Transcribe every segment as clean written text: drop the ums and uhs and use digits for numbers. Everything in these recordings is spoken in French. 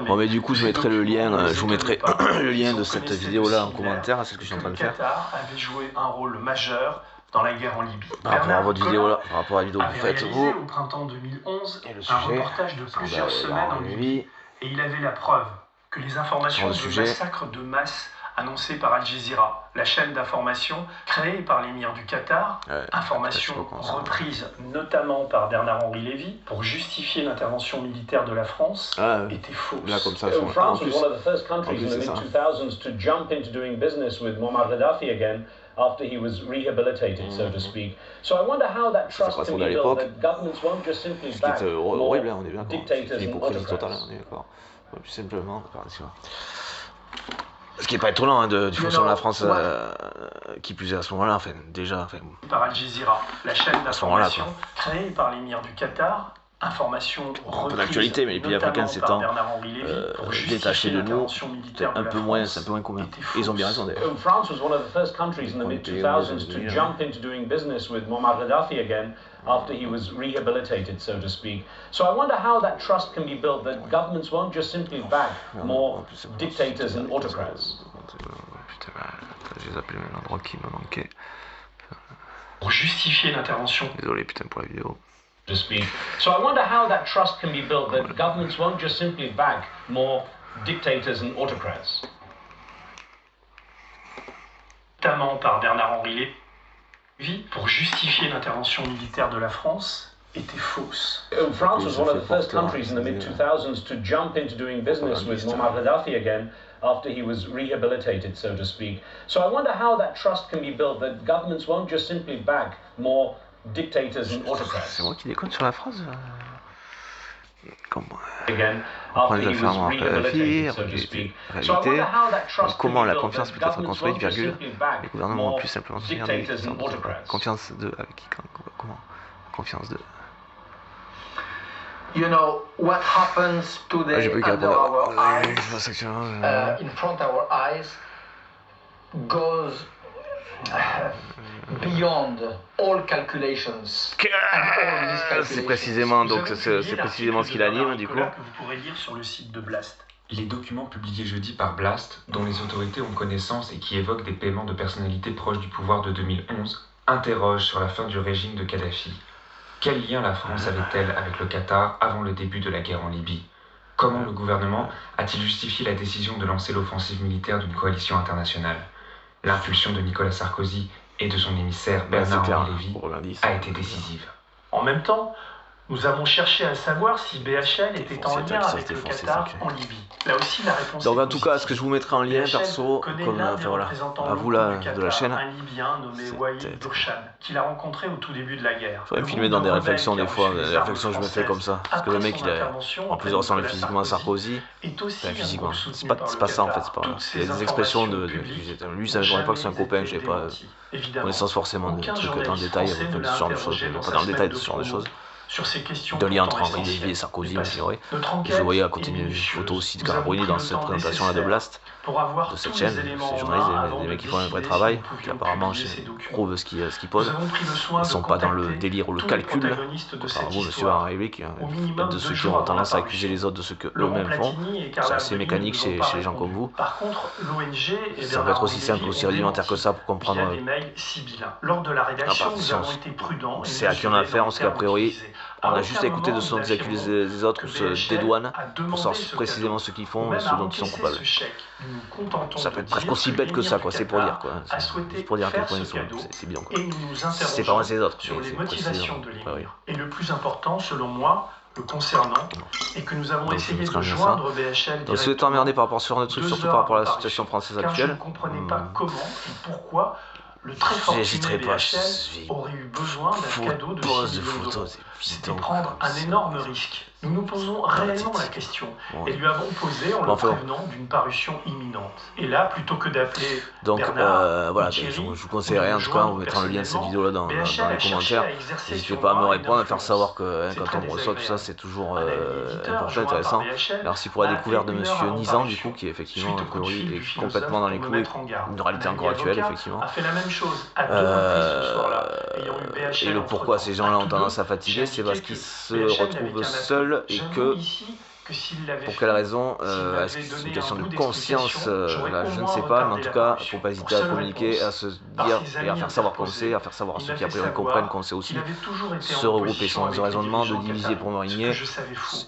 Bon, mais du coup, je mettrai le lien, je vous mettrai le lien de cette vidéo-là en commentaire, c'est ce que je suis en train de faire. Le Qatar avait joué un rôle majeur dans la guerre en Libye. Par rapport à votre vidéo là, par rapport à la vidéo que vous faites vous, au printemps 2011, et le un sujet, reportage de plusieurs semaines en Libye, et il avait la preuve que les informations de massacres de masse annoncées par Al Jazeera, la chaîne d'information créée par l'émir du Qatar, information reprise notamment par Bernard-Henri Lévy pour justifier l'intervention militaire de la France, était fausse. Là comme ça, France was one of the first countries in the mid-2000s to jump into doing business with Muammar Gaddafi again after he was rehabilitated, so to speak. So I wonder how that trust can be built, that governments won't just simply back more dictators and autocrats. On est d'accord. Plus simplement, ce qui n'est pas étonnant du fonctionnement de la France, qui plus est à ce moment-là, enfin déjà. Par Al Jazeera, la chaîne d'information créée par l'émir du Qatar, information un peu d'actualité, mais les pays africains s'étant détachés de nous, c'est un peu moins commun. Et ils ont bien raison d'ailleurs. France was one of the first countries in the mid-2000s to jump into doing business with Muammar Gaddafi again after he was rehabilitated, so to speak. So I wonder how that trust can be built, that governments won't just simply back more dictators and autocrats. Putain, j'ai appelé l'endroit qui me manquait. Pour justifier l'intervention. Désolé putain pour la vidéo. To speak. So I wonder how that trust can be built, that governments won't just simply back more dictators and autocrats. Notamment par Bernard-Henri Lévy, pour justifier l'intervention militaire de la France, était fausse. France was one of the first countries in the mid-2000s to jump into doing business with Muammar Gaddafi again after he was rehabilitated, so to speak. So I wonder how that trust can be built, that governments won't just simply back more dictators and autocrats. C'est moi qui déconne sur la phrase. Comment la confiance peut être construite, virgule, les gouvernements ont pu simplement se faire des confiance de avec qui, comment confiance de. You know what happens today under our eyes, in front of our eyes, goes beyond all calculations. C'est précisément ce qui l'anime du coup. Que vous pourrez lire sur le site de Blast. Les documents publiés jeudi par Blast, dont les autorités ont connaissance et qui évoquent des paiements de personnalités proches du pouvoir de 2011, interrogent sur la fin du régime de Kadhafi. Quel lien la France avait-elle avec le Qatar avant le début de la guerre en Libye? Comment le gouvernement a-t-il justifié la décision de lancer l'offensive militaire d'une coalition internationale? L'impulsion de Nicolas Sarkozy et de son émissaire Bernard-Henri Lévy a été décisive. En même temps, nous avons cherché à savoir si BHL était en lien avec le Qatar en Libye. Là aussi, la réponse donc en tout cas, ce que je vous mettrai en lien perso, comme voilà, à vous là de la chaîne, un Libyen nommé Waïd Burchan, qu'il a rencontré au tout début de la guerre. Je pourrais me filmer dans des réflexions des fois, des réflexions que je me fais comme ça, parce que le mec il a, en plus il ressemble physiquement à Sarkozy, physiquement, c'est pas ça en fait, c'est pas, il y a des expressions de lui ça ne voudrait pas que c'est un copain, je n'ai pas connaissance forcément de trucs dans le détail, de ce genre de choses, pas dans le détail de ce genre de choses. Sur ces questions de lien entre Henri Lévy et Sarkozy, c'est vrai. Et je voyais à côté une photo aussi de Carabruni dans cette présentation-là de Blast, de cette chaîne, ces journalistes, des mecs qui font un vrai travail, qui apparemment prouvent ce qu'ils posent. Ils ne sont pas dans le délire ou le calcul, contrairement à vous, monsieur Henri Lévy, qui est de ceux qui ont tendance à accuser les autres de ce qu'eux-mêmes font. C'est assez mécanique chez les gens comme vous. Par contre, l'ONG et ça peut être aussi simple, aussi rudimentaire que ça pour comprendre. Lors de la rédaction, nous avons été prudents. C'est à qui on a affaire, on sait qu'a priori, on a juste à écouter de ce dont ils accusent les autres ou se dédouanent pour savoir précisément ce qu'ils font et ce dont ils sont coupables. Ça peut être presque aussi bête que ça, quoi. C'est pour dire, quoi. C'est pour dire à quel point ils sont. C'est bien, quoi. C'est pas moi, c'est les autres. Sur les motivations de l'émir. Et le plus important, selon moi, le concernant, et que nous avons essayé de joindre BHL. Donc, si vous êtes emmerdé par rapport à ce genre de trucs, surtout par rapport à la situation française actuelle. Je ne comprenais pas comment et pourquoi. Le très fortuné BHL aurait eu besoin d'un cadeau de 6 millions d'euros. C'était prendre un énorme risque. Nous nous posons réellement la question et lui avons posé en le prévenant d'une parution imminente. Et là, plutôt que d'appeler Bernard, voilà, je vous conseillerais en tout cas, on vous mettra le lien de cette vidéo là dans les commentaires. N'hésitez pas à me répondre, à faire savoir que quand on me reçoit tout ça, c'est toujours important, intéressant. Merci pour la découverte de monsieur Nizan, du coup, qui est effectivement est complètement dans les clous, une réalité encore actuelle, effectivement. Et le pourquoi ces gens-là ont tendance à fatiguer, c'est parce qu'ils se retrouvent seuls et que Pour quelle raison est-ce que c'est une question de conscience là, je ne sais pas, mais en tout cas, il ne faut pas hésiter à communiquer, à se dire et à faire savoir qu'on sait, à faire savoir à ceux qui après comprennent qu'on sait aussi, se regrouper sans raisonnement, de diviser pour me régner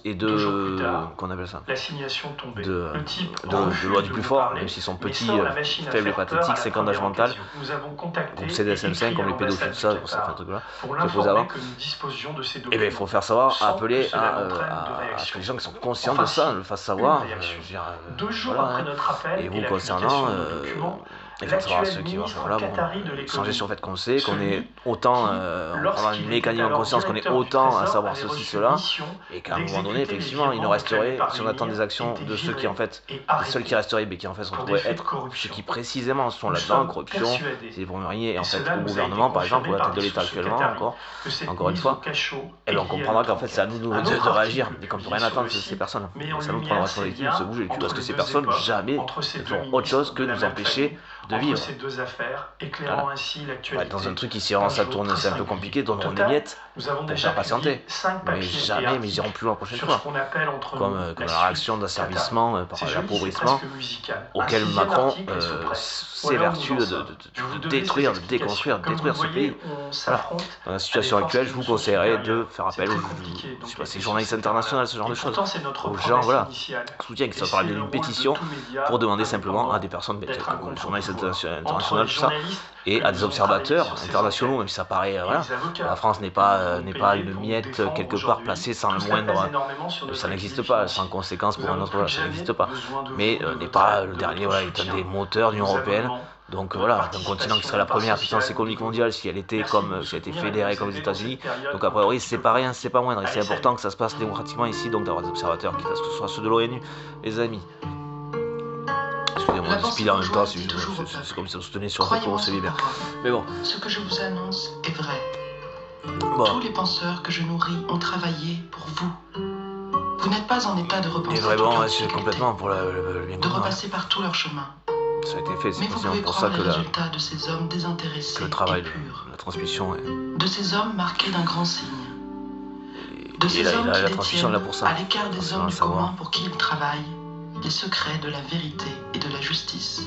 et de, qu'on appelle ça, de loi du plus fort, même s'ils sont petits, faibles et pathétiques, 50 d'âge mental, comme CDSM5, comme les pédophiles, tout ça, pour certains trucs-là, je pose avant. Et bien il faut faire savoir, appeler à ce que les gens qui sont conscients de ça le fassent savoir. Voilà, et vous concernant, et faire savoir à ceux qui vont changer sur le fait qu'on sait, qu'on est autant, avoir une mécanique en conscience, qu'on est autant à savoir ceci, cela, et qu'à un moment donné, effectivement, il nous resterait, si on attend des actions de ceux qui en fait, les seuls qui resteraient, mais qui en fait se retrouveraient être ceux qui précisément sont là-dedans, corruption, c'est pour me régner, et en fait au gouvernement, par exemple, ou à la tête de l'État actuellement, encore une fois, et on comprendra qu'en fait c'est à nous de réagir, et qu'on ne peut rien attendre de ces personnes. C'est à nous de prendre la responsabilité, de se bouger le cul, parce que ces personnes, jamais ne feront autre chose que nous empêcher de vivre. Ces deux affaires, éclairant ainsi l'actualité. Dans un truc ici, ça tourne, c'est un peu compliqué, donneront des miettes pour faire patienter. Mais jamais, mais ils iront plus loin la prochaine fois. Comme la réaction d'asservissement par l'appauvrissement, auquel Macron s'évertue de détruire, de déconstruire, de détruire ce pays. Voilà. Dans la situation actuelle, je vous conseillerais de faire appel aux journalistes internationaux, ce genre de choses. Aux gens, voilà, soutien, qui se parle d'une pétition pour demander simplement à des personnes, comme les journalistes internationaux, tout ça, et à des observateurs internationaux, même si ça paraît, voilà, la France n'est pas une miette quelque part placée sans le moindre, ça n'existe pas, sans conséquence pour un autre, voilà, ça n'existe pas, mais n'est pas le dernier, voilà, est un des moteurs de l'Union européenne. Donc voilà, un continent qui serait la première puissance économique mondiale si elle était fédérée comme les États-Unis. Donc a priori c'est pas rien, c'est pas moindre, et c'est important que ça se passe démocratiquement ici, donc d'avoir des observateurs, quitte à ce que ce soit ceux de l'ONU, les amis. Excusez-moi, je spile en même temps, c'est comme si on se tenait sur un cours, c'est bien. Mais bon. Ce que je vous annonce est vrai. Bon. Tous les penseurs que je nourris ont travaillé pour vous. Vous n'êtes pas en état de repenser c'est complètement pour le bien de repasser par tout leur chemin. Ça a été fait, c'est pour ça que le travail, la transmission de ces hommes marqués d'un grand signe. De ces hommes qui détiennent, à l'écart des hommes du commun pour qui ils travaillent, les secrets de la vérité et de la justice.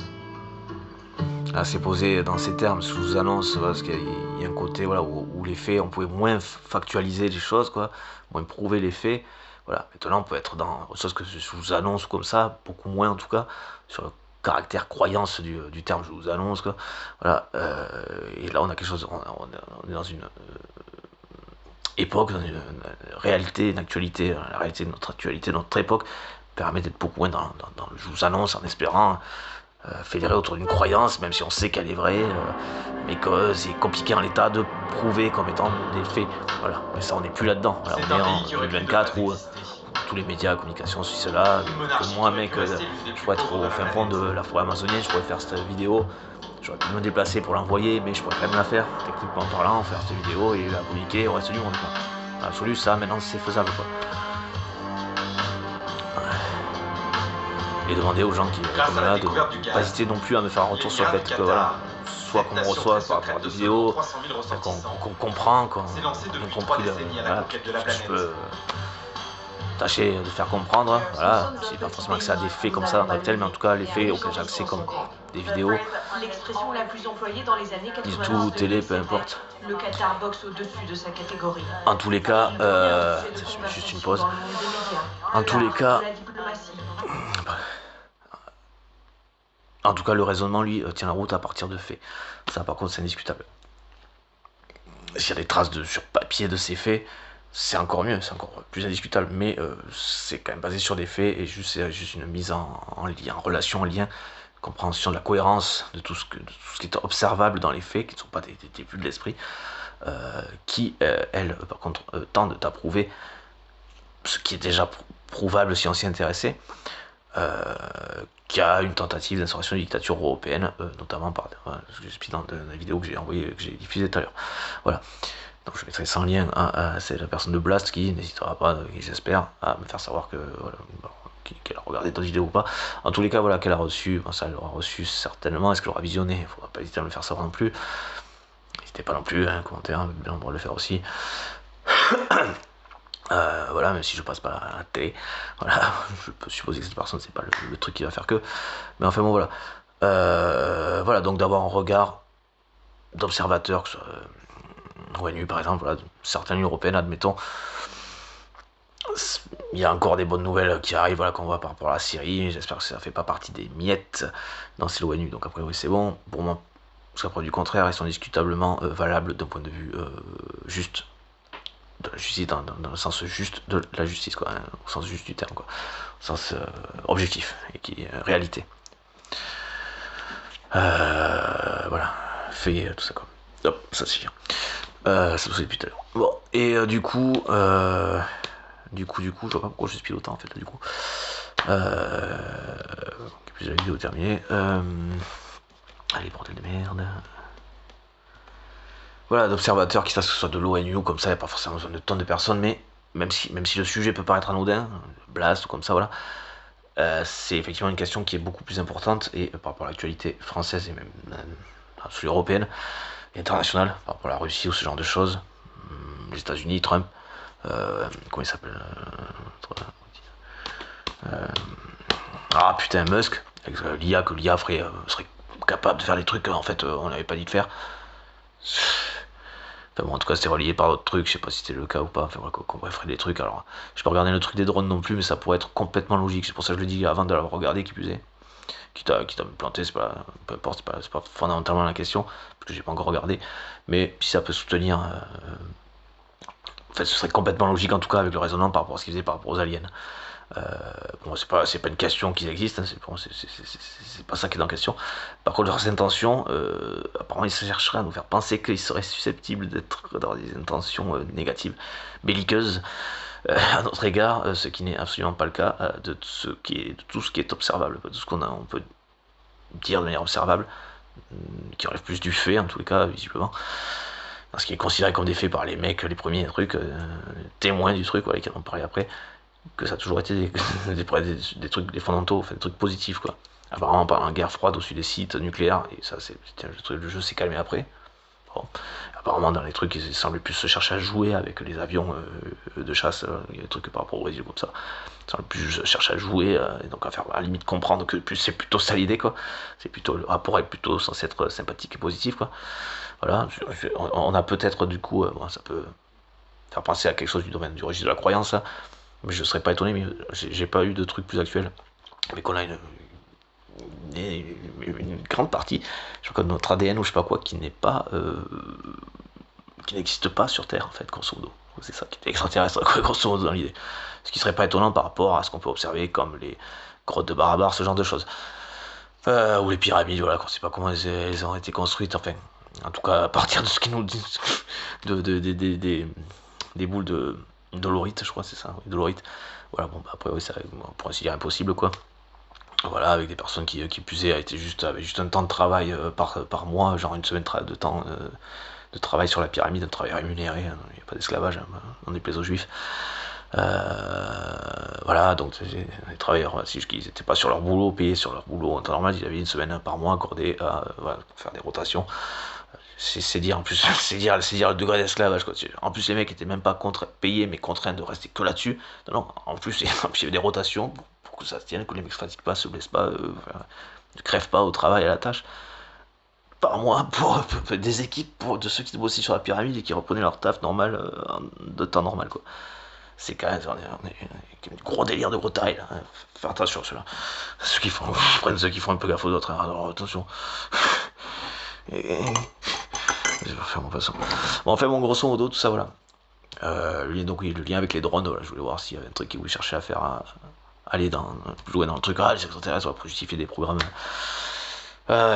Là, c'est posé dans ces termes, je vous annonce, parce qu'il y a un côté voilà, où les faits, on pouvait moins factualiser les choses, quoi, moins prouver les faits. Voilà. Maintenant, on peut être dans autre chose que je vous annonce comme ça, beaucoup moins en tout cas, sur le caractère croyance du terme je vous annonce, quoi. Voilà. Et là, on a quelque chose, on est dans une époque, dans une réalité, une actualité, la réalité de notre actualité, de notre époque, permet d'être beaucoup moins dans le je vous annonce, en espérant fédérer autour d'une croyance, même si on sait qu'elle est vraie, mais que c'est compliqué en l'état de prouver comme étant des faits. Voilà. Mais ça, on n'est plus là-dedans. Voilà, on est en 2024 où tous les médias, communication, ceci, cela, que moi, mec, je pourrais être au fin fond de la forêt amazonienne, je pourrais faire cette vidéo, j'aurais pu me déplacer pour l'envoyer, mais je pourrais quand même la faire, techniquement parlant, faire cette vidéo et la publiquer au reste du monde, quoi. Dans l'absolu, ça, maintenant, c'est faisable, quoi. Et demander aux gens qui comme là de pas hésiter non plus à me faire un retour sur le fait que voilà, soit qu'on me reçoit par rapport à des vidéos, qu'on comprend, qu'on a compris, voilà, je peux tâcher de faire comprendre, voilà, c'est pas forcément que ça a des faits comme ça en tant que tel, mais en tout cas les faits auxquels j'ai accès comme des vidéos, l'expression la plus employée dans les années 90, tout, télé, peu importe. Le Qatar boxe au-dessus de sa catégorie. En tous les cas, juste une pause. En tous les cas, en tout cas, le raisonnement, lui, tient la route à partir de faits. Ça, par contre, c'est indiscutable. S'il y a des traces sur papier de ces faits, c'est encore mieux, c'est encore plus indiscutable. Mais c'est quand même basé sur des faits et c'est juste une mise en lien, en relation, en lien, compréhension de la cohérence de tout ce qui est observable dans les faits, qui ne sont pas des vues de l'esprit, qui, elles, par contre, tendent à prouver ce qui est déjà prouvable si on s'y intéressait. Qu'il y a une tentative d'instauration de dictature européenne, notamment par ce que j'explique dans la vidéo que j'ai envoyée, que j'ai diffusée tout à l'heure. Voilà. Donc je mettrai sans lien c'est la personne de Blast qui n'hésitera pas, j'espère, à me faire savoir que voilà, qu'elle a regardé d'autres vidéos ou pas. En tous les cas, voilà, qu'elle a reçu, ça elle l'aura reçu certainement. Est-ce qu'elle aura visionné? Il ne faudra pas hésiter à me le faire savoir non plus. N'hésitez pas non plus, commentaire, bien on pourra le faire aussi. Voilà, même si je passe pas à la télé, voilà, je peux supposer que cette personne c'est pas le truc qui va faire que, mais enfin bon voilà, voilà, donc d'avoir un regard d'observateur, que ce soit ONU par exemple, voilà, certaines Unions européennes, admettons, il y a encore des bonnes nouvelles qui arrivent, voilà, qu'on voit par rapport à la Syrie, j'espère que ça fait pas partie des miettes, non c'est l'ONU, donc après oui c'est bon, pour moi, parce qu'après du contraire, ils sont discutablement valables d'un point de vue juste, de la justice, dans le sens juste de la justice, quoi, hein, au sens juste du terme, quoi, au sens objectif, et qui est réalité. Voilà, fait tout ça, quoi. Hop, ça suffit. Ça c'est depuis tout à l'heure. Bon, et du coup, je vois pas pourquoi je speed autant en fait, du coup. Puis la vidéo terminée. Allez, bordel de merde. Voilà, d'observateurs, qui savent que ce soit de l'ONU ou comme ça, il n'y a pas forcément besoin de tonnes de personnes, mais même si le sujet peut paraître anodin, blast ou comme ça, voilà, c'est effectivement une question qui est beaucoup plus importante, et par rapport à l'actualité française et même européenne et internationale, par rapport à la Russie ou ce genre de choses, les États-Unis, Trump, comment il s'appelle, ah putain, Musk, avec l'IA, que l'IA serait capable de faire des trucs en fait on n'avait pas dit de faire. Enfin bon, en tout cas c'était relié par d'autres trucs, je sais pas si c'était le cas ou pas, enfin voilà, qu'on ferait des trucs. Alors je peux regarder le truc des drones non plus, mais ça pourrait être complètement logique, c'est pour ça que je le dis avant de l'avoir regardé, qui plus est. Quitte à me planter, c'est pas, peu importe, c'est pas fondamentalement la question, parce que j'ai pas encore regardé, mais si ça peut soutenir, en fait ce serait complètement logique en tout cas avec le raisonnement par rapport à ce qu'ils faisaient par rapport aux aliens. Bon, c'est pas une question qu'ils existent, hein, c'est pas ça qui est en question. Par contre, leurs intentions, apparemment, ils chercheraient à nous faire penser qu'ils seraient susceptibles d'être dans des intentions négatives, belliqueuses à notre égard, ce qui n'est absolument pas le cas de tout ce qui est observable, de tout ce on peut dire de manière observable, qui relève plus du fait, en tous les cas, visiblement. Ce qui est considéré comme des faits par les mecs, les premiers trucs, témoins du truc, voilà, qui en ont parlé après, que ça a toujours été des trucs, des fondamentaux, enfin, des trucs positifs, quoi. Apparemment, par la guerre froide au-dessus des sites nucléaires, et ça, le jeu s'est calmé après. Bon. Apparemment, dans les trucs, ils semblaient plus se chercher à jouer avec les avions de chasse, il y a des trucs par rapport au Brésil, comme ça. Ils semblaient plus se chercher à jouer, et donc à faire à la limite comprendre que c'est plutôt ça l'idée, quoi. C'est plutôt, le rapport est plutôt censé être sympathique et positif, quoi. Voilà, on a peut-être, du coup, bon, ça peut faire penser à quelque chose du domaine du registre de la croyance, là. Mais je serais pas étonné, mais j'ai pas eu de trucs plus actuels. Mais qu'on a une grande partie, je crois que notre ADN ou je sais pas quoi, qui n'est pas, qui n'existe pas sur Terre en fait, grosso modo. C'est ça qui est extraterrestre, quoi, grosso modo dans l'idée. Ce qui serait pas étonnant par rapport à ce qu'on peut observer comme les grottes de Barabar, ce genre de choses. Ou les pyramides, voilà, qu'on sait pas comment elles ont été construites, enfin. En tout cas, à partir de ce qu'ils nous disent, des boules de dolorite, je crois, c'est ça, oui, dolorite. Voilà, bon, bah, après, oui, ça, on pourrait ainsi dire impossible, quoi. Voilà, avec des personnes qui plus est, avaient juste un temps de travail par mois, genre une semaine de temps de travail sur la pyramide, un travail rémunéré, hein, il n'y a pas d'esclavage, hein, on déplaise aux juifs. Voilà, donc les travailleurs, si ils n'étaient pas sur leur boulot, payés sur leur boulot en temps normal, ils avaient une semaine par mois accordée à voilà, pour faire des rotations. C'est dire en plus, c'est dire le degré d'esclavage, quoi. En plus les mecs étaient même pas payés mais contraints de rester que là-dessus. Non, en plus il y avait des rotations pour que ça se tienne, que les mecs se fatiguent pas, se blessent pas, ne crèvent pas au travail, à la tâche. Par mois pour des équipes de ceux qui bossaient sur la pyramide et qui reprenaient leur taf normal de temps normal, quoi. C'est quand même on est gros délire de gros taille là. Faire attention à ceux-là. Ceux qui font un peu gaffe aux autres, hein. Alors attention. Je vais faire mon passant. Bon, enfin, bon, grosso modo, tout ça, voilà. Donc, oui, le lien avec les drones, voilà, je voulais voir s'il y avait un truc qui voulait chercher à faire, aller jouer dans le truc, les extraterrestres, pour justifier des programmes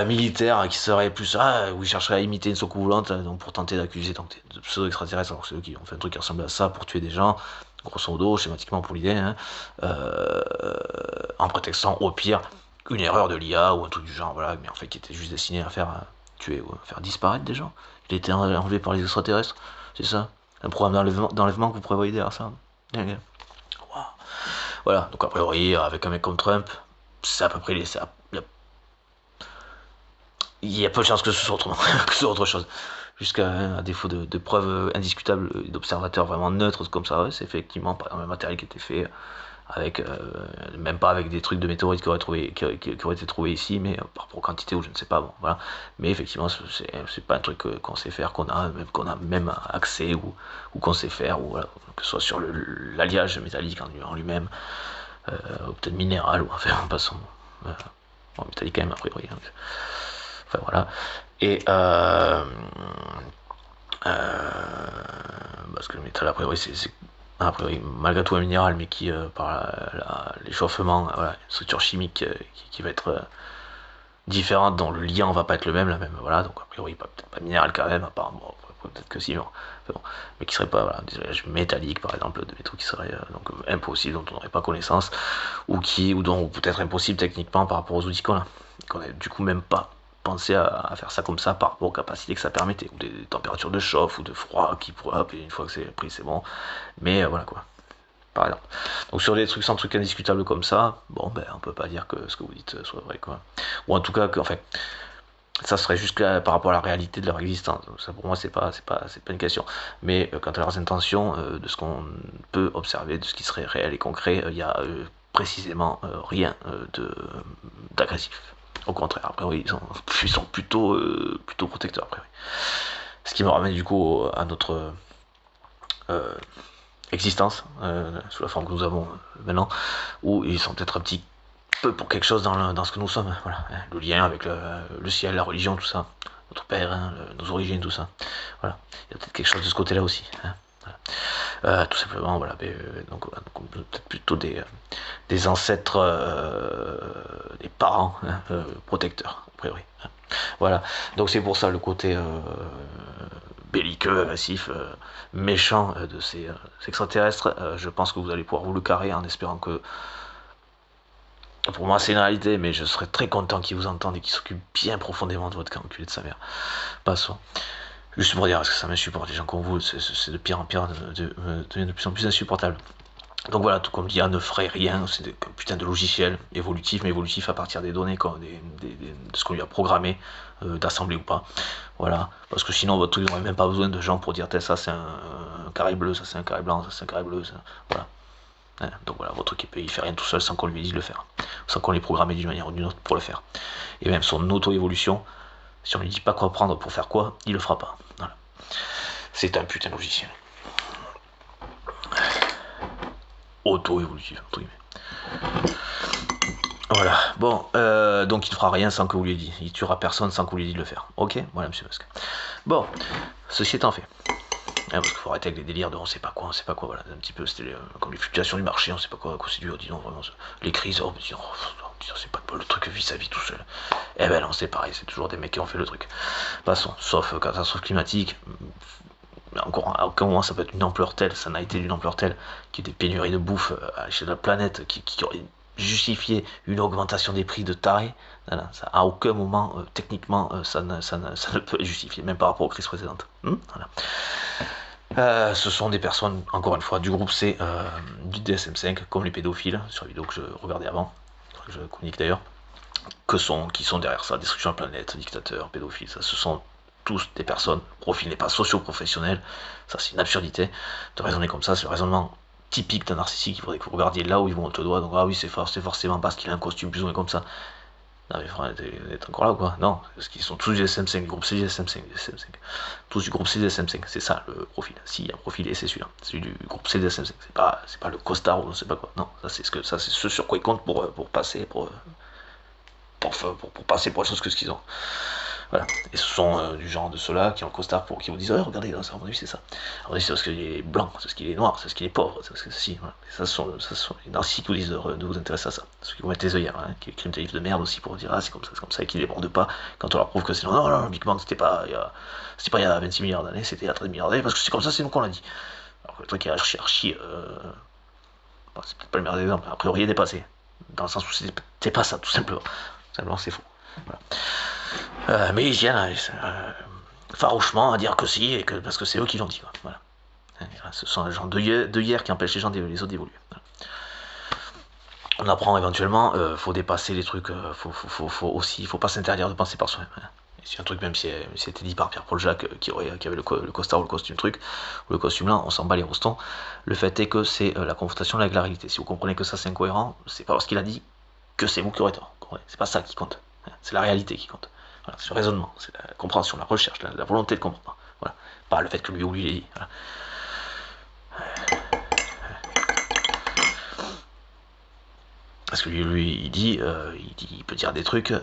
militaires qui seraient plus, où ils chercheraient à imiter une soucoupe volante, donc pour tenter d'accuser de pseudo-extraterrestres, alors que c'est eux qui ont fait un truc qui ressemble à ça pour tuer des gens, grosso modo, schématiquement pour l'idée, hein, en prétextant au pire une erreur de l'IA ou un truc du genre, voilà, mais en fait qui était juste destiné à faire tuer ou faire disparaître des gens. Il a été enlevé par les extraterrestres, c'est ça? Un programme d'enlèvement que vous prévoyez derrière ça? Wow. Voilà, donc a priori, avec un mec comme Trump, c'est à peu près il y a peu de chances que ce soit autrement, que ce soit autre chose. jusqu'à défaut de preuves indiscutables d'observateurs vraiment neutres comme ça, ouais, c'est effectivement par exemple un matériel qui était fait avec même pas avec des trucs de météorites qui auraient été trouvés ici, mais par rapport aux quantités ou je ne sais pas, bon voilà. Mais effectivement c'est pas un truc qu'on sait faire, qu'on a même accès ou qu'on sait faire, ou voilà, que ce soit sur l'alliage métallique en lui-même, ou peut-être minéral, ou enfin en passant. Bon, métallique quand même a priori. Hein. Enfin voilà. Et parce que le métal a priori c'est malgré tout un minéral, mais qui par l'échauffement, voilà, une structure chimique qui va être différente, dont le lien va pas être le même, la même, voilà, donc a priori peut-être pas minéral quand même, apparemment, peut-être que si, mais qui serait pas, voilà, des alliages métalliques par exemple, de métaux qui seraient donc impossibles, dont on n'aurait pas connaissance, ou dont peut-être impossible techniquement par rapport aux outils qu'on a du coup même pas pensé à faire ça comme ça par rapport aux capacités que ça permettait, ou des températures de chauffe ou de froid qui pourraient appeler une fois que c'est pris, c'est bon, mais voilà quoi, par exemple. Donc sur des trucs sans trucs indiscutables comme ça, bon ben on peut pas dire que ce que vous dites soit vrai quoi, ou en tout cas que, enfin, ça serait juste là par rapport à la réalité de leur existence. Ça pour moi c'est pas une question, mais quant à leurs intentions, de ce qu'on peut observer, de ce qui serait réel et concret, il y a précisément rien d'agressif. Au contraire, après oui, ils sont plutôt protecteurs après oui. Ce qui me ramène du coup à notre existence sous la forme que nous avons maintenant, où ils sont peut-être un petit peu pour quelque chose dans ce que nous sommes, voilà, hein, le lien avec le ciel, la religion, tout ça, notre père, hein, nos origines, tout ça, voilà, il y a peut-être quelque chose de ce côté-là aussi, hein, voilà. Tout simplement, voilà, donc peut-être plutôt des ancêtres, des parents, hein, protecteurs, a priori, hein. Voilà, donc c'est pour ça le côté belliqueux, agressif, méchant de ces extraterrestres. Je pense que vous allez pouvoir vous le carrer en espérant que, pour moi c'est une réalité, mais je serais très content qu'ils vous entendent et qu'ils s'occupent bien profondément de votre calcul de sa mère. Passons. Juste pour dire, parce que ça m'insupporte, les gens comme vous, c'est de pire en pire, devient de plus en plus insupportable. Donc voilà, tout comme l'IA ne ferait rien, c'est un putain de logiciel évolutif, mais évolutif à partir des données, de ce qu'on lui a programmé, d'assembler ou pas. Voilà, parce que sinon votre truc n'aurait même pas besoin de gens pour dire ça c'est un carré bleu, ça c'est un carré blanc, ça c'est un carré bleu, ça, voilà. Ouais, donc voilà, votre truc il fait rien tout seul sans qu'on lui dise de le faire, sans qu'on l'ait programmé d'une manière ou d'une autre pour le faire. Et même son auto-évolution, si on lui dit pas quoi prendre pour faire quoi, il le fera pas. Voilà. C'est un putain de logiciel. Auto-évolutif, entre guillemets. Voilà, bon, donc il ne fera rien sans que vous lui ayez dit. Il tuera personne sans que vous lui ayez dit de le faire. Ok, voilà, monsieur Musk. Bon, ceci étant fait. Parce qu'il faut arrêter avec les délires de on sait pas quoi, voilà. Un petit peu, c'était comme les fluctuations du marché, on sait pas quoi c'est dur, disons vraiment. Les crises, c'est pas le truc vit sa vie tout seul. Eh ben non, c'est pareil, c'est toujours des mecs qui ont fait le truc. Passons, sauf catastrophe climatique. Encore à aucun moment ça peut être une ampleur telle, ça n'a été d'une ampleur telle qu'il y ait des pénuries de bouffe à l'échelle de la planète qui aurait justifié une augmentation des prix de taré. Voilà, ça, à aucun moment techniquement ça ne peut être justifié, même par rapport aux crises précédentes. Voilà. Ce sont des personnes, encore une fois, du groupe C du DSM-5, comme les pédophiles, sur la vidéo que je regardais avant, que je communique d'ailleurs, qui sont derrière ça, destruction de la planète, dictateurs, pédophiles, ça, ce sont tous des personnes, le profil n'est pas socio-professionnel, ça c'est une absurdité de raisonner comme ça, c'est le raisonnement typique d'un narcissique. Il faudrait que vous regardiez là où ils vont te doigt, donc ah oui c'est forcément parce qu'il a un costume plus ou moins comme ça. Non mais frère, t'es encore là ou quoi? Non, parce qu'ils sont tous du SM5, du groupe C du SM5, tous du groupe C du SM5, c'est ça le profil. Si, il y a un profil et c'est celui-là, celui du groupe C du SM5, c'est pas le costard ou je ne sais pas quoi, non, ça c'est ce sur quoi ils comptent pour passer pour passer pour autre chose que ce qu'ils ont. Voilà, et ce sont du genre de ceux-là qui ont le costard qui vous disent oh, regardez, à mon avis c'est ça. À mon avis c'est parce qu'il est blanc, c'est parce qu'il est noir, c'est parce qu'il est pauvre, c'est parce que si. Voilà. Et ça ce sont les narcissiques qui vous disent de vous intéresser à ça. Ceux qui vont mettre les œillères, hein, qui écrivent des livres de merde aussi pour dire ah c'est comme ça, et qui débordent pas quand on leur prouve que c'est non, Big Bang c'était pas il y a 26 milliards d'années, c'était il y a 13 milliards d'années, parce que c'est comme ça, c'est nous qu'on l'a dit. Alors que le truc est archi bon, c'est peut-être pas le meilleur exemple, a priori il est dépassé. Dans le sens où c'est pas ça, tout simplement. Simplement c'est faux. Voilà. Mais ils viennent farouchement à dire que si, parce que c'est eux qui l'ont dit. Quoi. Voilà. Ce sont les gens de hier qui empêchent les autres d'évoluer. Voilà. On apprend éventuellement, faut dépasser les trucs, faut pas s'interdire de penser par soi-même. Hein. c'est un truc, même si c'était dit par Pierre-Paul Jacques, qui avait le costard ou le costume truc, ou le costume là, on s'en bat les rostons. Le fait est que c'est la confrontation avec la réalité. Si vous comprenez que ça c'est incohérent, c'est pas parce qu'il a dit que c'est vous qui aurez tort. C'est pas ça qui compte. C'est la réalité qui compte. Voilà, c'est le raisonnement, c'est la compréhension, la recherche, la volonté de comprendre. Voilà. Pas le fait que lui ou lui l'ait dit. Voilà. Parce que lui il dit, il peut dire des trucs,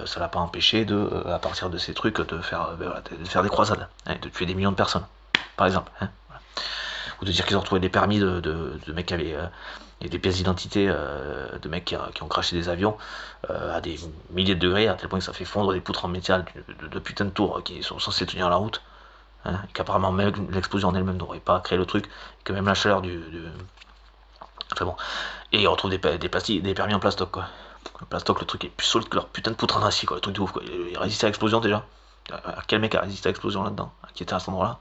ça l'a pas empêché de, à partir de ces trucs, de faire des croisades, hein, de tuer des millions de personnes, par exemple. Hein, voilà. Ou de dire qu'ils ont retrouvé des permis de mecs qui avaient des pièces d'identité de mecs qui ont craché des avions à des milliers de degrés, à tel point que ça fait fondre des poutres en métal de putain de tours qui sont censées tenir la route. Hein, et qu'apparemment même l'explosion en elle-même n'aurait pas créé le truc, et que même la chaleur enfin bon. Et ils retrouvent des permis en plastoc, quoi. Le plastoc, le truc est plus solide que leur putain de poutre en acier, quoi. Le truc de ouf, quoi. Il résistait à l'explosion déjà. Quel mec a résisté à l'explosion là-dedans, qui était à cet endroit-là?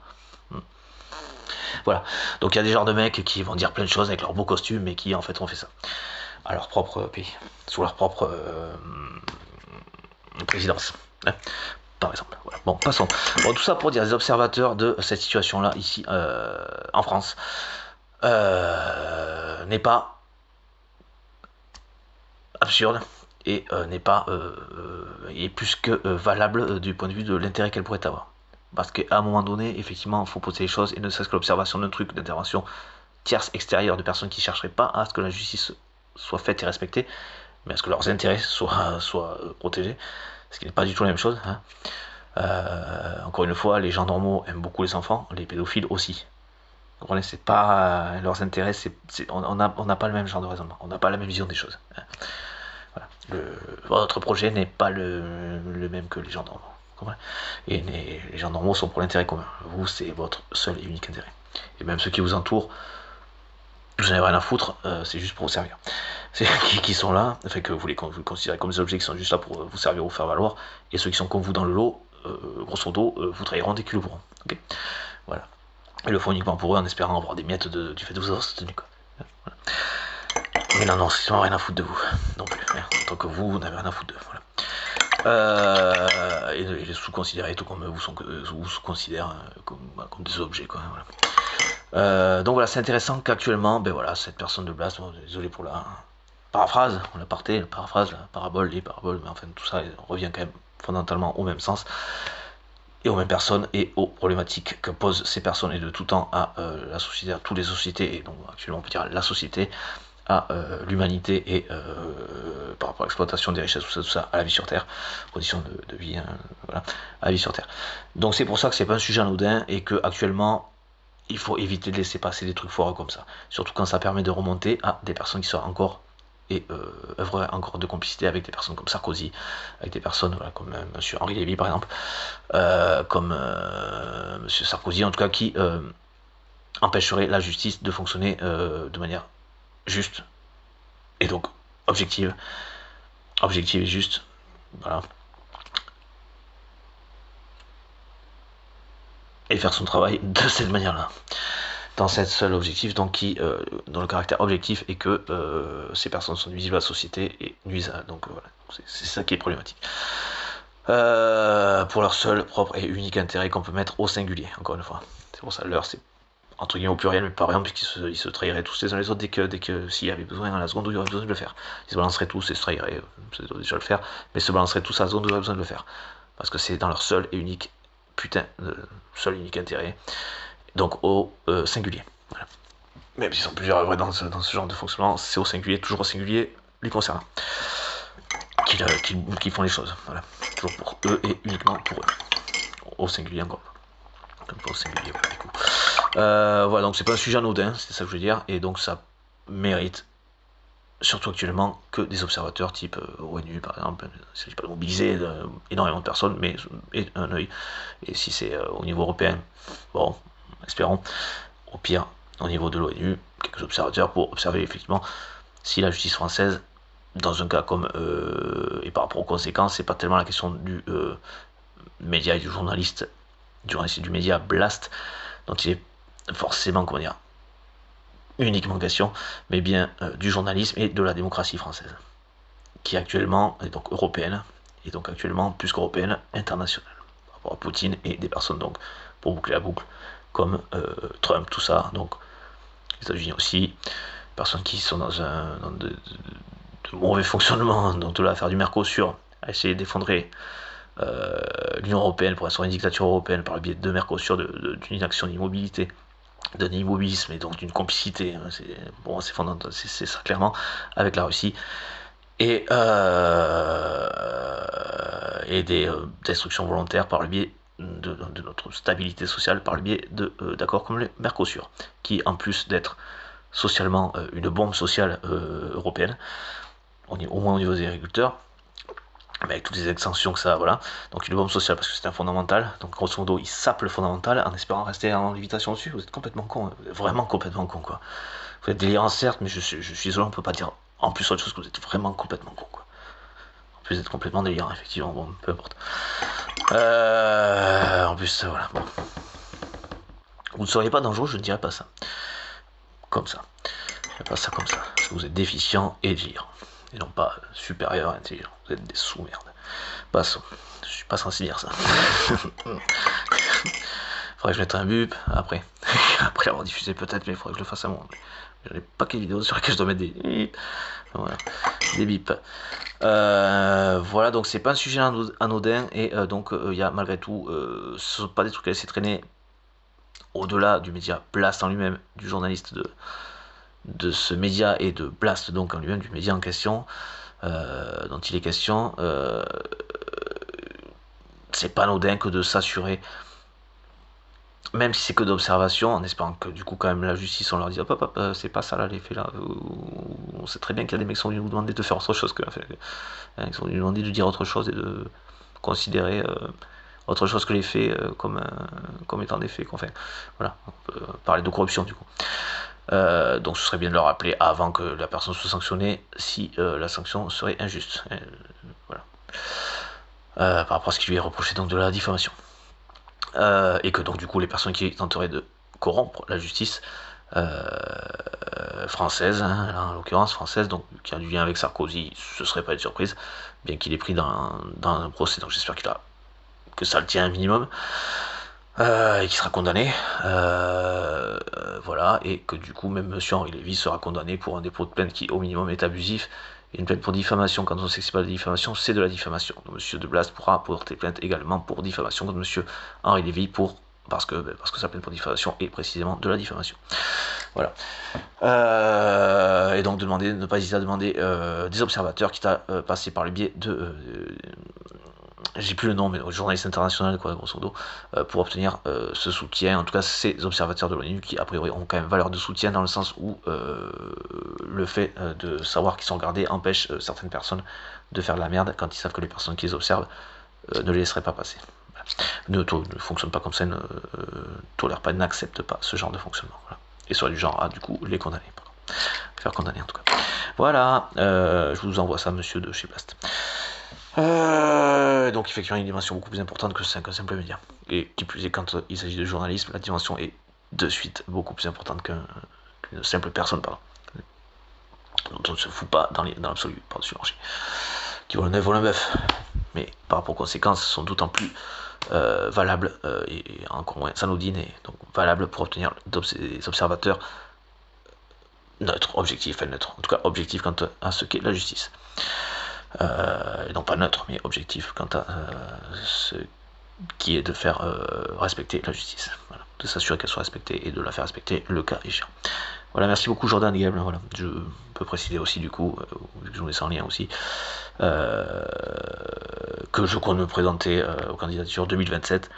Voilà. Donc il y a des genres de mecs qui vont dire plein de choses avec leur beau costume, mais qui en fait ont fait ça à leur propre pays, sous leur propre présidence. Hein, par exemple. Voilà. Bon, passons. Bon, tout ça pour dire, les observateurs de cette situation-là, ici, en France, n'est pas absurde et n'est pas est plus que valable du point de vue de l'intérêt qu'elle pourrait avoir. Parce qu'à un moment donné, effectivement, il faut poser les choses, et ne serait-ce que l'observation d'un truc d'intervention tierce extérieure de personnes qui ne chercheraient pas à ce que la justice soit faite et respectée, mais à ce que leurs intérêts soient protégés, ce qui n'est pas du tout la même chose. Hein. Encore une fois, les gens normaux aiment beaucoup les enfants, les pédophiles aussi. Vous comprenez, c'est pas leurs intérêts, on n'a pas le même genre de raisonnement, on n'a pas la même vision des choses. Hein. Voilà. Votre projet n'est pas le même que les gens normaux. Et les gens normaux sont pour l'intérêt commun. Vous, c'est votre seul et unique intérêt. Et même ceux qui vous entourent, vous n'avez rien à foutre, c'est juste pour vous servir. C'est qui sont là, enfin que vous les considérez comme des objets qui sont juste là pour vous servir ou vous faire valoir, et ceux qui sont comme vous dans le lot, grosso modo, vous trahiront dès qu'ils le pourront. Okay, voilà. Ils le font uniquement pour eux en espérant avoir des miettes du fait de vous avoir soutenu. Quoi. Voilà. Mais non, ils n'ont rien à foutre de vous, non plus. En tant que vous n'avez rien à foutre d'eux. Voilà. Et les sous-considérer tout comme vous sous-considèrent comme des objets, quoi. Voilà. Donc voilà, c'est intéressant qu'actuellement, ben voilà, cette personne de Blast, bon, désolé pour la paraphrase, la paraphrase, la parabole, les paraboles, mais enfin tout ça revient quand même fondamentalement au même sens et aux mêmes personnes et aux problématiques que posent ces personnes et de tout temps à la société, à toutes les sociétés, et donc actuellement on peut dire la société, à l'humanité et par rapport à l'exploitation des richesses, tout ça, à la vie sur Terre, conditions de vie, hein, voilà, à la vie sur Terre. Donc c'est pour ça que c'est pas un sujet anodin et que actuellement il faut éviter de laisser passer des trucs foireux comme ça, surtout quand ça permet de remonter à des personnes qui sont encore et œuvreraient encore de complicité avec des personnes comme Sarkozy, avec des personnes voilà, comme monsieur Henri Lévy par exemple, comme monsieur Sarkozy en tout cas, qui empêcherait la justice de fonctionner de manière juste et donc objective et juste, voilà, et faire son travail de cette manière-là, dans cette seule objectif, donc qui, dans le caractère objectif, et que ces personnes sont nuisibles à la société et nuisent à, donc voilà, c'est ça qui est problématique. Pour leur seul, propre et unique intérêt qu'on peut mettre au singulier, encore une fois. C'est pour ça leur c'est entre guillemets au pluriel, mais pas rien, puisqu'ils se trahiraient tous les uns les autres dès que s'il y avait besoin, à la seconde où il y aurait besoin de le faire. Ils se balanceraient tous et se trahiraient, c'est déjà le faire, mais se balanceraient tous à la seconde où il y aurait besoin de le faire. Parce que c'est dans leur seul et unique, seul et unique intérêt, donc au singulier. Voilà. Même s'ils sont plusieurs œuvres dans ce genre de fonctionnement, c'est au singulier, toujours au singulier, les concernant. Qui font les choses, voilà. Toujours pour eux et uniquement pour eux. Au singulier encore. Comme pas au singulier, voilà, du coup. Voilà, donc c'est pas un sujet anodin, c'est ça que je veux dire, et donc ça mérite, surtout actuellement, que des observateurs type ONU par exemple. Il ne s'agit pas de mobiliser énormément de personnes, mais un œil. Et si c'est au niveau européen, bon, espérons, au pire, au niveau de l'ONU, quelques observateurs pour observer effectivement si la justice française, dans un cas comme, et par rapport aux conséquences, c'est pas tellement la question du média et du journaliste et du média Blast, dont il est forcément, comment dire, uniquement question, mais bien du journalisme et de la démocratie française, qui actuellement est donc européenne, et donc actuellement plus qu'européenne, internationale. rapport à Poutine et des personnes, donc, pour boucler la boucle, comme Trump, tout ça, donc, les États-Unis aussi, personnes qui sont dans de mauvais fonctionnement, donc de l'affaire du Mercosur, à essayer d'effondrer l'Union Européenne pour instaurer une dictature européenne par le biais de Mercosur, d'une action d'immobilité, d'un immobilisme et donc d'une complicité, hein, c'est fondamental, c'est ça clairement, avec la Russie, et des destructions volontaires par le biais de notre stabilité sociale, par le biais d'accords comme le Mercosur, qui en plus d'être socialement une bombe sociale européenne, au moins au niveau des agriculteurs, mais avec toutes les extensions que ça a, voilà. Donc une bombe sociale parce que c'est un fondamental. Donc grosso modo, il sape le fondamental en espérant rester en lévitation dessus. Vous êtes complètement con, vraiment complètement con, quoi. Vous êtes délirant certes, mais je suis désolé, on peut pas dire en plus autre chose que vous êtes vraiment complètement con, quoi. En plus d'être complètement délirant, effectivement, bon, peu importe. En plus, voilà, bon. Vous ne seriez pas dangereux, je ne dirais pas ça. Comme ça. Je ne dirais pas ça comme ça. Parce que vous êtes déficient et délirant. Et non pas supérieur à intelligent. Vous êtes des sous-merdes. Passons. Je suis pas censé dire ça. Faudrait que je mette un bip après. Après l'avoir diffusé peut-être, mais il faudrait que je le fasse à moi. J'en ai pas quelle vidéo sur laquelle je dois mettre des... Voilà. Des bips. Voilà, donc c'est pas un sujet anodin. Et donc il y a malgré tout... ce sont pas des trucs à laisser traîner au-delà du média Blast en lui-même, du journaliste de ce média et de Blast donc en lui-même, du média en question dont il est question. C'est pas anodin que de s'assurer, même si c'est que d'observation, en espérant que du coup quand même la justice, on leur dit hop, c'est pas ça là les faits là, on sait très bien qu'il y a des mecs qui sont venus nous demander de faire autre chose que, enfin, ils sont venus nous demander de dire autre chose et de considérer autre chose que les faits comme étant des faits, enfin, voilà, on peut parler de corruption du coup. Donc ce serait bien de le rappeler avant que la personne soit sanctionnée si la sanction serait injuste. Voilà. Par rapport à ce qui lui est reproché donc de la diffamation. Et que donc du coup les personnes qui tenteraient de corrompre la justice française, hein, là, en l'occurrence française, donc qui a du lien avec Sarkozy, ce serait pas une surprise, bien qu'il est pris dans un procès, donc j'espère que ça le tient un minimum. Et qui sera condamné, voilà, et que du coup même monsieur Henri Lévy sera condamné pour un dépôt de plainte qui au minimum est abusif, et une plainte pour diffamation, quand on sait que c'est pas de la diffamation, c'est de la diffamation. Donc monsieur de Blast pourra porter plainte également pour diffamation contre monsieur Henri Lévy parce que sa plainte pour diffamation est précisément de la diffamation. Voilà. Et donc ne pas hésiter à demander des observateurs, quitte à passer par le biais de... j'ai plus le nom, mais journaliste international, quoi, grosso modo, pour obtenir ce soutien, en tout cas ces observateurs de l'ONU qui a priori ont quand même valeur de soutien dans le sens où le fait de savoir qu'ils sont regardés empêche certaines personnes de faire de la merde quand ils savent que les personnes qui les observent ne les laisseraient pas passer. Voilà. Ne fonctionne pas comme ça, ne tolère pas, n'accepte pas ce genre de fonctionnement. Voilà. Et soit du genre à du coup les condamner, pardon. Faire condamner en tout cas. Voilà, je vous envoie ça, monsieur de chez Blast. Donc effectivement une dimension beaucoup plus importante que qu'un simple média. Et qui plus est quand il s'agit de journalisme, la dimension est de suite beaucoup plus importante qu'une simple personne, pardon. Dont on ne se fout pas dans l'absolu, par-dessus le marché. Qui vaut le 9, vaut le 9. Mais par rapport aux conséquences, sont d'autant plus valables et encore moins sanodines et donc valables pour obtenir des observateurs neutres, objectifs, en tout cas objectifs quant à ce qu'est la justice. Non pas neutre, mais objectif quant à ce qui est de faire respecter la justice. Voilà. De s'assurer qu'elle soit respectée et de la faire respecter le cas échéant. Voilà, merci beaucoup Jordan Gable. Voilà. Je peux préciser aussi du coup, vu que je vous laisse en lien aussi, que je compte me présenter aux candidatures 2027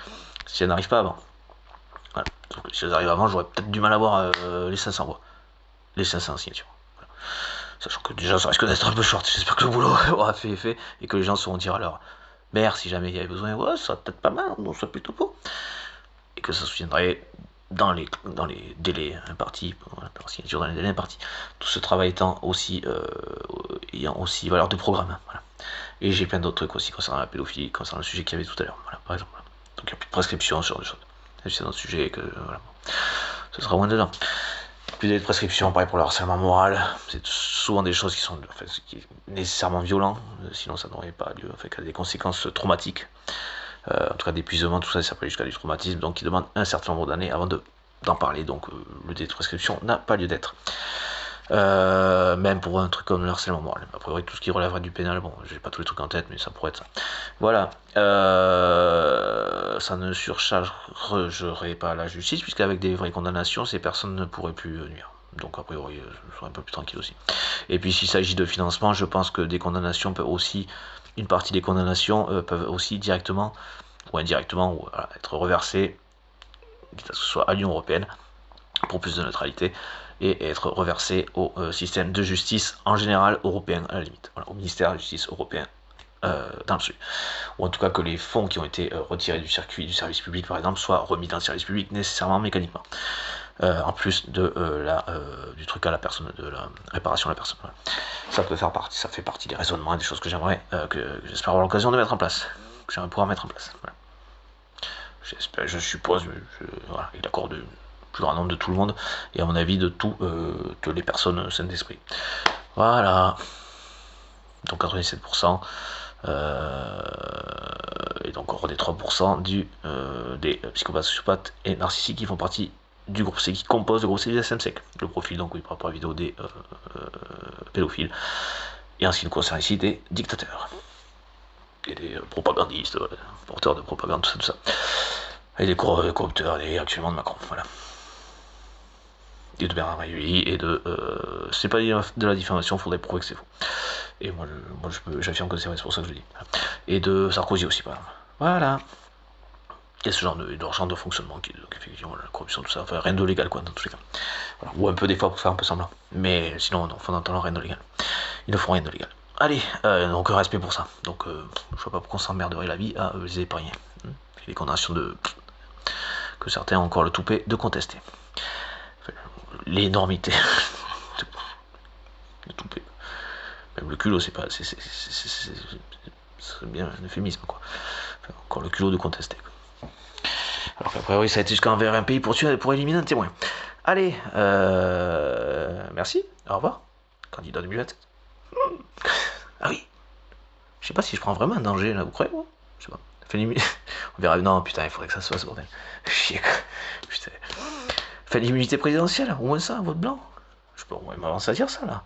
si elles n'arrivent pas avant. Voilà. Donc, si elles arrivent avant, j'aurais peut-être du mal à avoir les 500 voix, les 500 signatures. Voilà. Sachant que déjà ça risque d'être un peu short, j'espère que le boulot aura fait effet et que les gens sauront dire à leur mère si jamais il y avait besoin, ouais, ça va peut-être pas mal, on soit plutôt beau. Et que ça se souviendrait dans les délais impartis, voilà, dans la signature dans les délais impartis. Tout ce travail étant aussi, ayant aussi valeur de programme. Voilà. Et j'ai plein d'autres trucs aussi concernant la pédophilie, concernant le sujet qu'il y avait tout à l'heure, voilà, par exemple. Voilà. Donc il n'y a plus de prescription sur des choses. C'est un autre sujet que, voilà, ce sera moins dedans. Plus de prescription, pareil pour le harcèlement moral, c'est souvent des choses qui sont qui est nécessairement violent, sinon ça n'aurait pas lieu, qu'il y a des conséquences traumatiques. en tout cas d'épuisement, tout ça, ça peut aller jusqu'à du traumatisme, donc qui demande un certain nombre d'années avant d'en parler, donc le délai de prescription n'a pas lieu d'être. Même pour un truc comme le harcèlement moral. A priori, tout ce qui relèverait du pénal, bon, j'ai pas tous les trucs en tête, mais ça pourrait être ça. Voilà. Ça ne surchargerait pas la justice, puisqu'avec des vraies condamnations, ces personnes ne pourraient plus nuire. Donc, a priori, je serais un peu plus tranquille aussi. Et puis, s'il s'agit de financement, je pense que des condamnations peuvent aussi, une partie des condamnations peuvent aussi directement ou indirectement voilà, être reversées, que ce soit à l'Union européenne, pour plus de neutralité, et être reversé au système de justice en général européen à la limite, voilà, au ministère de la justice européen dans le sud. Ou en tout cas que les fonds qui ont été retirés du circuit du service public par exemple soient remis dans le service public nécessairement mécaniquement. En plus de du truc à la personne, de la réparation à la personne. Voilà. Ça peut faire partie, ça fait partie des raisonnements et des choses que j'aimerais, que j'espère avoir l'occasion de mettre en place, que j'aimerais pouvoir mettre en place. Voilà. J'espère, je suppose, voilà, avec l'accord du plus grand nombre de tout le monde, et à mon avis de toutes les personnes saines d'esprit. Voilà. Donc 97%, et donc encore des 3% des psychopathes, sociopathes et narcissiques qui font partie du groupe C, qui compose le groupe C du DSM-5. Le profil, donc oui, par rapport à la vidéo des pédophiles. Et en ce qui nous concerne ici, des dictateurs. Et des propagandistes, porteurs de propagande, tout ça. Et des corrupteurs, et actuellement de Macron, voilà. Et de Bernard Mailly, et de... c'est pas de la diffamation, il faudrait prouver que c'est faux. Et moi j'affirme que c'est vrai, c'est pour ça que je le dis. Et de Sarkozy aussi, par exemple. Voilà. Et ce genre de fonctionnement, qui, donc effectivement, la corruption, tout ça, enfin rien de légal, quoi, dans tous les cas. Voilà. Ou un peu des fois pour faire un peu semblant. Mais sinon, non, fondamentalement, rien de légal. Ils ne font rien de légal. Allez, donc respect pour ça. Donc, je vois pas pourquoi on s'emmerderait la vie à les épargner. Et les condamnations que certains ont encore le toupet de contester. Enfin, l'énormité. Le toupet. Même le culot, c'est pas. C'est bien un euphémisme, quoi. Enfin, encore le culot de contester, quoi. Alors qu'a priori, ça a été jusqu'envers un pays pour éliminer un témoin. Allez, merci, au revoir. Candidat 2027. Ah oui. Je sais pas si je prends vraiment un danger là, vous croyez, moi? Je sais pas. On verra. Non, putain, il faudrait que ça se fasse, bordel. Chier, quoi. Putain. Fait l'immunité présidentielle, au moins ça, vote blanc. Je peux au moins m'avancer à dire ça, là.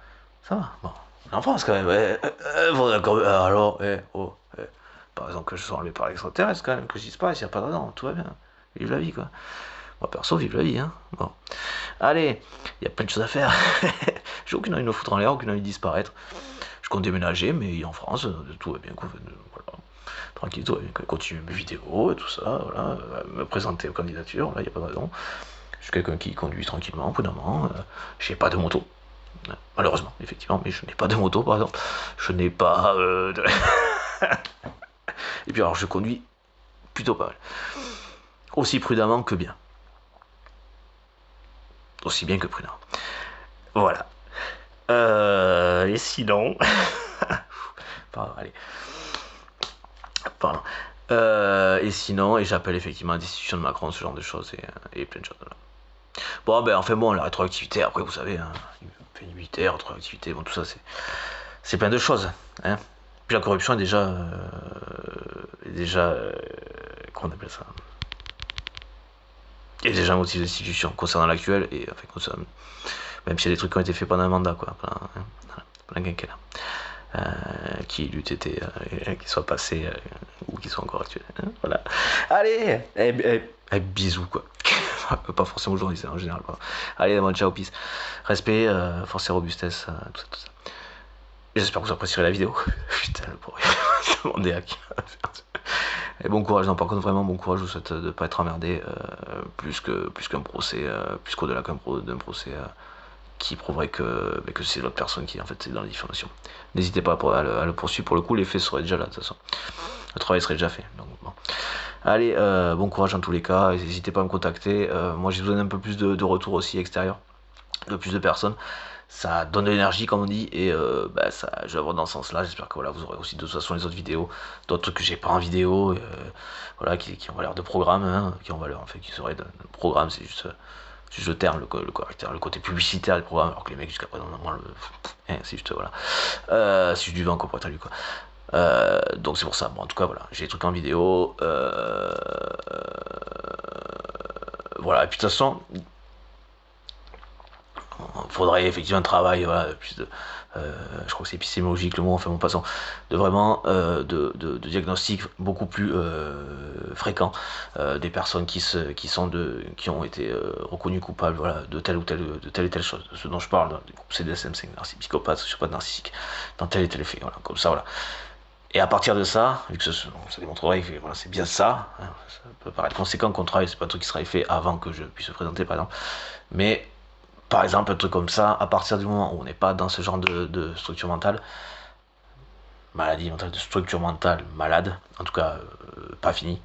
Ça va, bon. En France, quand même, alors, par exemple, que je sois enlevé par l'extraterrestre, quand même, que je dise pas, s'il n'y a pas d'adam, tout va bien. Vive la vie, quoi. Moi, perso, vive la vie, hein. Bon. Allez, il y a plein de choses à faire. J'ai aucune envie de me foutre en l'air, aucune envie de disparaître. Je compte déménager, mais en France, tout va bien, quoi. Voilà. Tranquille, tout va bien. Continuer mes vidéos et tout ça, voilà. Me présenter aux candidatures, là, il n'y a pas de raison. Je suis quelqu'un qui conduit tranquillement, prudemment. J'ai pas de moto. Malheureusement, effectivement, mais je n'ai pas de moto, par exemple. Je n'ai pas de... Et puis alors, je conduis plutôt pas mal. Aussi prudemment que bien. Aussi bien que prudent. Voilà. Et sinon... Pardon, allez. Pardon. Et sinon, et j'appelle effectivement la destitution de Macron, ce genre de choses, et plein de choses. Voilà. Bon, ben, enfin bon, la rétroactivité, après, vous savez, hein, militaire, rétroactivité, bon, tout ça, c'est plein de choses, hein. Puis la corruption est déjà comment on appelle ça, est déjà un motif d'institution concernant l'actuel, et enfin, concernant, même s'il y a des trucs qui ont été faits pendant un mandat, quoi, pendant un quinquennat, qui eût été, qui soient passés, ou qui sont encore actuels, hein, voilà. Allez, bisous, quoi. Pas forcément aujourd'hui, en général. Pas. Allez, bon, ciao, peace. Respect, force et robustesse, tout ça. J'espère que vous apprécierez la vidéo. Putain, le pauvre, il m'a demandé à qui. Et bon courage, non, par contre, vraiment, bon courage, je vous souhaite de ne pas être emmerdé, plus qu'un procès, plus qu'au-delà d'un procès qui prouverait que c'est l'autre personne qui, en fait, c'est dans la diffamation. N'hésitez pas à le poursuivre, pour le coup, les faits seraient déjà là, de toute façon. Le travail serait déjà fait, donc bon. Allez, bon courage dans tous les cas, n'hésitez pas à me contacter, moi j'ai besoin d'un peu plus de retour aussi extérieur, de plus de personnes, ça donne de l'énergie comme on dit, et ça, je vais avoir dans ce sens là, j'espère que voilà, vous aurez aussi de toute façon les autres vidéos, d'autres trucs que j'ai pas en vidéo, voilà, qui ont valeur de programme, hein, qui ont valeur, en fait, qui seraient de programme, c'est juste le terme, le côté publicitaire des programmes, alors que les mecs jusqu'à présent, normalement, c'est juste, voilà, c'est juste du vent qu'on pourrait lui, quoi. Donc c'est pour ça. Bon, en tout cas, voilà, j'ai des trucs en vidéo. Voilà, et puis de toute façon, il faudrait effectivement un travail, voilà, plus de, je crois que c'est épistémologique le mot, enfin bon, passons, de vraiment de diagnostic beaucoup plus fréquent des personnes qui ont été reconnues coupables, voilà, de telle et telle chose, de ce dont je parle, des groupes CDSM5, psychopathes, sociopathes narcissiques, dans tel et tel effet, voilà, comme ça, voilà. Et à partir de ça, vu que ça démontrerait que voilà, c'est bien ça, hein, ça peut paraître conséquent qu'on travaille, c'est pas un truc qui serait fait avant que je puisse se présenter par exemple, mais par exemple un truc comme ça, à partir du moment où on n'est pas dans ce genre de structure mentale, maladie mentale, de structure mentale malade, en tout cas pas finie,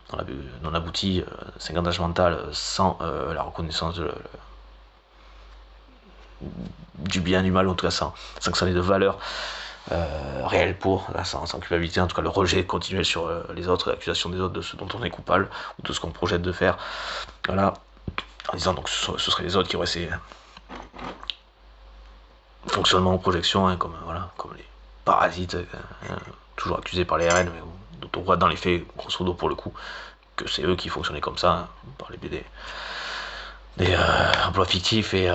non aboutie, 50 âge mental sans la reconnaissance du bien, du mal, en tout cas sans que ça ait de valeur réel pour, là, sans culpabilité, en tout cas le rejet continuel sur les autres, l'accusation des autres de ce dont on est coupable, ou de ce qu'on projette de faire, voilà, en disant donc ce seraient les autres qui auraient ces fonctionnements ou projections, hein, comme les parasites, toujours accusés par les RN, mais dont on voit dans les faits, grosso modo pour le coup, que c'est eux qui fonctionnaient comme ça, hein, par les BD, des emplois fictifs et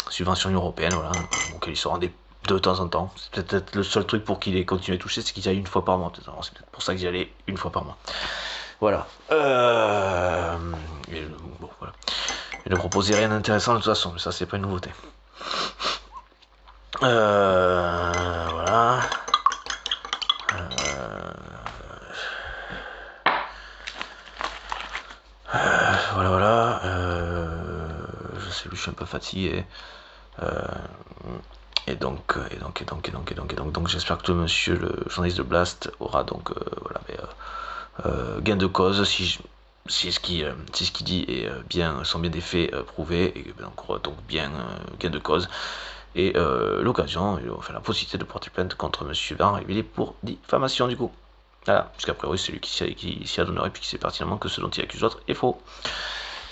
subventions européennes, voilà, auxquels ils se rendaient de temps en temps. C'est peut-être le seul truc pour qu'il ait continué à toucher, c'est qu'il y allait une fois par mois. C'est peut-être pour ça qu'il y allait une fois par mois. Voilà. Et, bon, voilà. Il ne proposait rien d'intéressant de toute façon, mais ça c'est pas une nouveauté. Voilà. Voilà. Je sais plus, je suis un peu fatigué. Et donc j'espère que monsieur le journaliste de Blast aura donc gain de cause si ce qu'il dit est sont bien des faits prouvés, et donc bien gain de cause, et l'occasion, enfin la possibilité de porter plainte contre monsieur Van Révillé pour diffamation du coup. Voilà, jusqu'à priori c'est lui qui s'y adonnerait, puis qui sait pertinemment que ce dont il accuse l'autre est faux.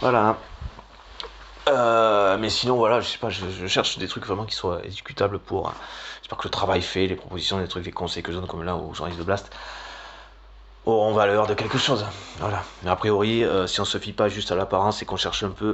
Voilà. Mais sinon voilà, je sais pas, je cherche des trucs vraiment qui soient exécutables pour. J'espère que le travail fait, les propositions, les trucs, les conseils que je donne comme là aux journalistes de Blast auront valeur de quelque chose. Voilà. Mais a priori, si on se fie pas juste à l'apparence et qu'on cherche un peu,